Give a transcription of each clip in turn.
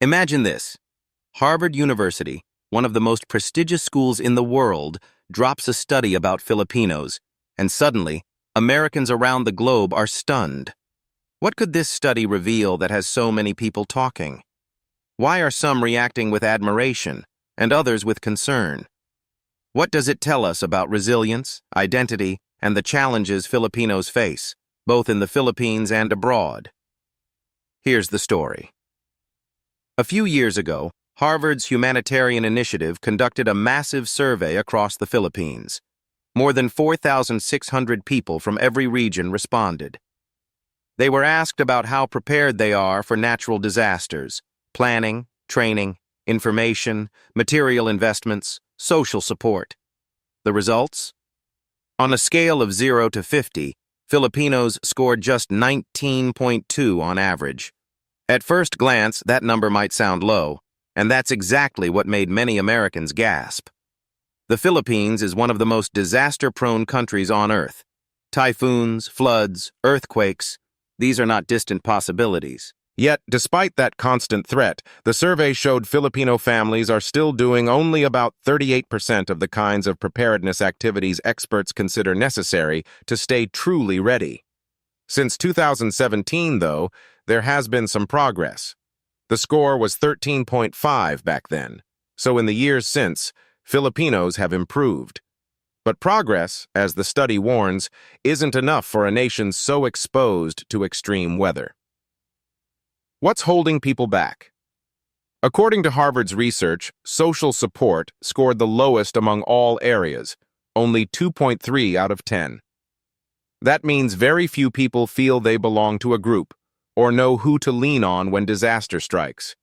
Imagine this. Harvard University, one of the most prestigious schools in the world, drops a study about Filipinos, and suddenly, Americans around the globe are stunned. What could this study reveal that has so many people talking? Why are some reacting with admiration and others with concern? What does it tell us about resilience, identity, and the challenges Filipinos face, both in the Philippines and abroad? Here's the story. A few years ago, Harvard's humanitarian initiative conducted a massive survey across the Philippines. More than 4,600 people from every region responded. They were asked about how prepared they are for natural disasters, planning, training, information, material investments, social support. The results? On a scale of 0 to 50, Filipinos scored just 19.2 on average. At first glance, that number might sound low, and that's exactly what made many Americans gasp. The Philippines is one of the most disaster-prone countries on Earth. Typhoons, floods, earthquakes, these are not distant possibilities. Yet, despite that constant threat, the survey showed Filipino families are still doing only about 38% of the kinds of preparedness activities experts consider necessary to stay truly ready. Since 2017, though, there has been some progress. The score was 13.5 back then, so in the years since, Filipinos have improved. But progress, as the study warns, isn't enough for a nation so exposed to extreme weather. What's holding people back? According to Harvard's research, social support scored the lowest among all areas, only 2.3 out of 10. That means very few people feel they belong to a group or know who to lean on when disaster strikes.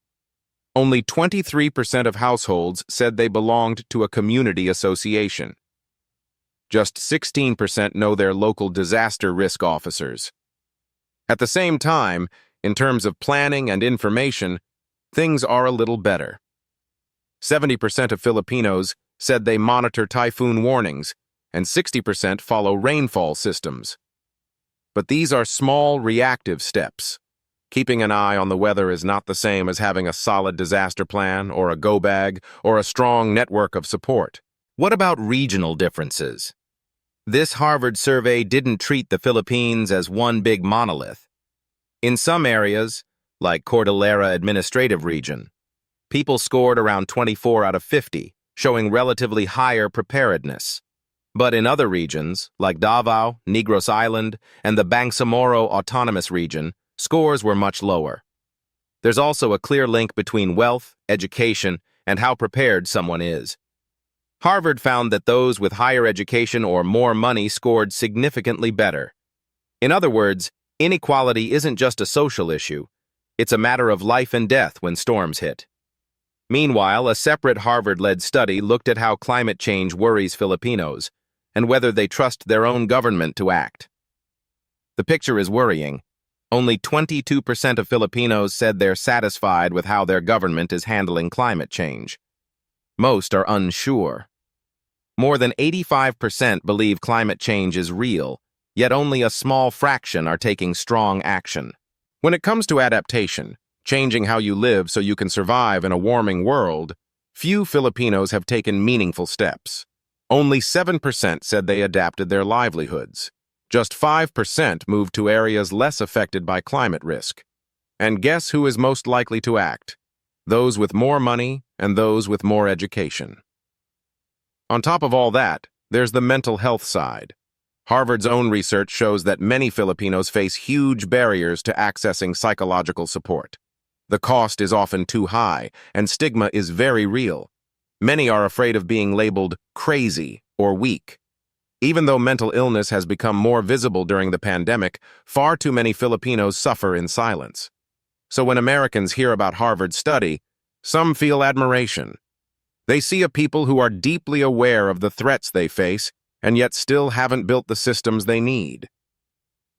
Only 23% of households said they belonged to a community association. Just 16% know their local disaster risk officers. At the same time, in terms of planning and information, things are a little better. 70% of Filipinos said they monitor typhoon warnings, and 60% follow rainfall systems. But these are small, reactive steps. Keeping an eye on the weather is not the same as having a solid disaster plan or a go bag or a strong network of support. What about regional differences? This Harvard survey didn't treat the Philippines as one big monolith. In some areas, like Cordillera Administrative Region, people scored around 24 out of 50, showing relatively higher preparedness. But in other regions, like Davao, Negros Island, and the Bangsamoro Autonomous Region, scores were much lower. There's also a clear link between wealth, education, and how prepared someone is. Harvard found that those with higher education or more money scored significantly better. In other words, inequality isn't just a social issue. It's a matter of life and death when storms hit. Meanwhile, a separate Harvard-led study looked at how climate change worries Filipinos and whether they trust their own government to act. The picture is worrying. Only 22% of Filipinos said they're satisfied with how their government is handling climate change. Most are unsure. More than 85% believe climate change is real, yet only a small fraction are taking strong action. When it comes to adaptation, changing how you live so you can survive in a warming world, few Filipinos have taken meaningful steps. Only 7% said they adapted their livelihoods. Just 5% moved to areas less affected by climate risk. And guess who is most likely to act? Those with more money and those with more education. On top of all that, there's the mental health side. Harvard's own research shows that many Filipinos face huge barriers to accessing psychological support. The cost is often too high, and stigma is very real. Many are afraid of being labeled crazy or weak. Even though mental illness has become more visible during the pandemic, far too many Filipinos suffer in silence. So when Americans hear about Harvard's study, some feel admiration. They see a people who are deeply aware of the threats they face and yet still haven't built the systems they need.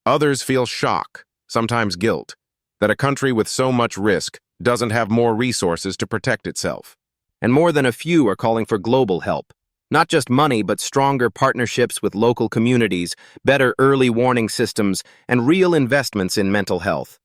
Others feel shock, sometimes guilt, that a country with so much risk doesn't have more resources to protect itself. And more than a few are calling for global help. Not just money, but stronger partnerships with local communities, better early warning systems, and real investments in mental health.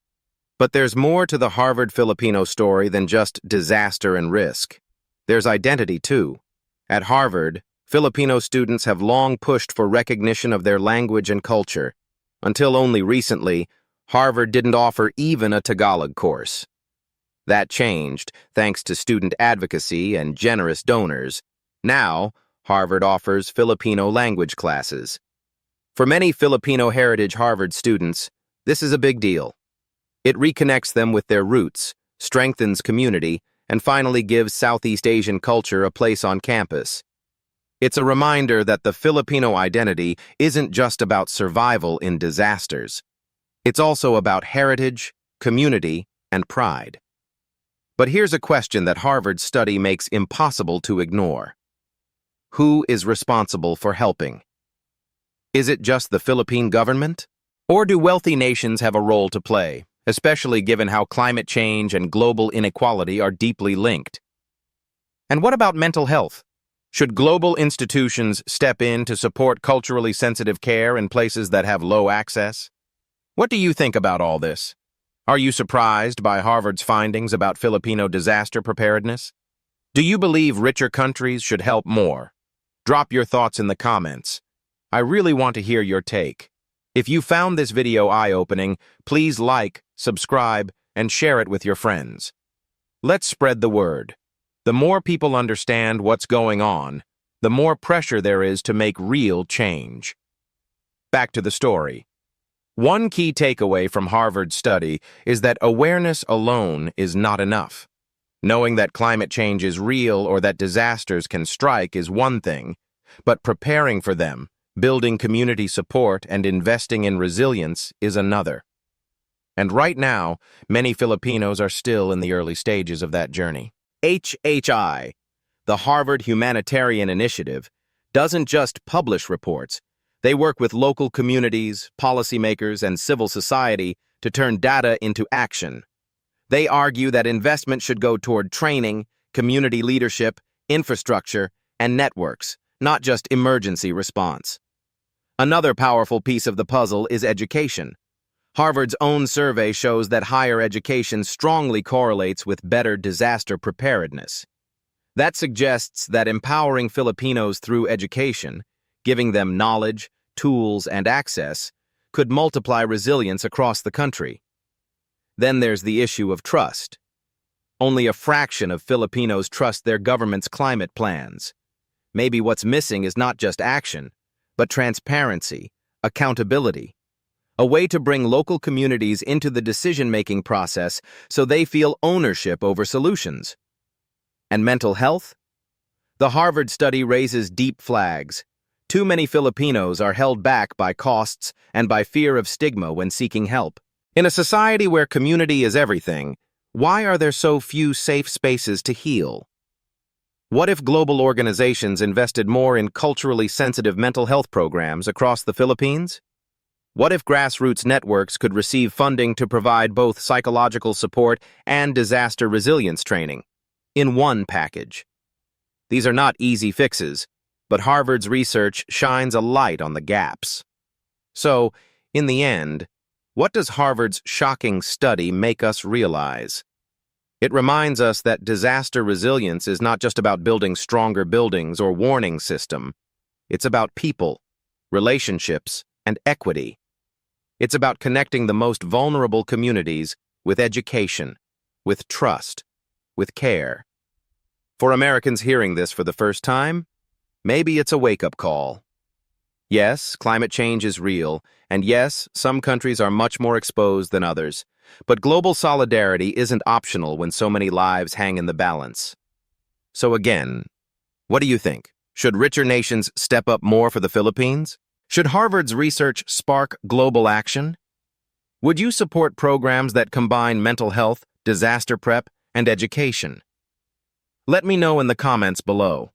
But there's more to the Harvard Filipino story than just disaster and risk. There's identity, too. At Harvard, Filipino students have long pushed for recognition of their language and culture. Until only recently, Harvard didn't offer even a Tagalog course. That changed thanks to student advocacy and generous donors. Now, Harvard offers Filipino language classes. For many Filipino heritage Harvard students, this is a big deal. It reconnects them with their roots, strengthens community, and finally gives Southeast Asian culture a place on campus. It's a reminder that the Filipino identity isn't just about survival in disasters. It's also about heritage, community, and pride. But here's a question that Harvard's study makes impossible to ignore. Who is responsible for helping? Is it just the Philippine government? Or do wealthy nations have a role to play, especially given how climate change and global inequality are deeply linked? And what about mental health? Should global institutions step in to support culturally sensitive care in places that have low access? What do you think about all this? Are you surprised by Harvard's findings about Filipino disaster preparedness? Do you believe richer countries should help more? Drop your thoughts in the comments. I really want to hear your take. If you found this video eye-opening, please like, subscribe, and share it with your friends. Let's spread the word. The more people understand what's going on, the more pressure there is to make real change. Back to the story. One key takeaway from Harvard's study is that awareness alone is not enough. Knowing that climate change is real or that disasters can strike is one thing, but preparing for them, building community support, and investing in resilience is another. And right now, many Filipinos are still in the early stages of that journey. HHI, the Harvard Humanitarian Initiative, doesn't just publish reports. They work with local communities, policymakers, and civil society to turn data into action. They argue that investment should go toward training, community leadership, infrastructure, and networks, not just emergency response. Another powerful piece of the puzzle is education. Harvard's own survey shows that higher education strongly correlates with better disaster preparedness. That suggests that empowering Filipinos through education, giving them knowledge, tools, and access, could multiply resilience across the country. Then there's the issue of trust. Only a fraction of Filipinos trust their government's climate plans. Maybe what's missing is not just action, but transparency, accountability, a way to bring local communities into the decision-making process so they feel ownership over solutions. And mental health? The Harvard study raises deep flags. Too many Filipinos are held back by costs and by fear of stigma when seeking help. In a society where community is everything, why are there so few safe spaces to heal? What if global organizations invested more in culturally sensitive mental health programs across the Philippines? What if grassroots networks could receive funding to provide both psychological support and disaster resilience training in one package? These are not easy fixes, but Harvard's research shines a light on the gaps. So, in the end, what does Harvard's shocking study make us realize? It reminds us that disaster resilience is not just about building stronger buildings or warning system. It's about people, relationships, and equity. It's about connecting the most vulnerable communities with education, with trust, with care. For Americans hearing this for the first time, maybe it's a wake-up call. Yes, climate change is real, and yes, some countries are much more exposed than others. But global solidarity isn't optional when so many lives hang in the balance. So again, what do you think? Should richer nations step up more for the Philippines? Should Harvard's research spark global action? Would you support programs that combine mental health, disaster prep, and education? Let me know in the comments below.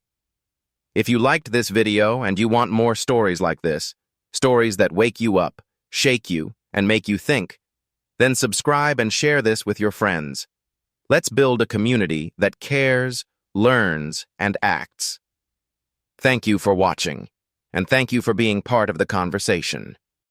If you liked this video and you want more stories like this, stories that wake you up, shake you, and make you think, then subscribe and share this with your friends. Let's build a community that cares, learns, and acts. Thank you for watching, and thank you for being part of the conversation.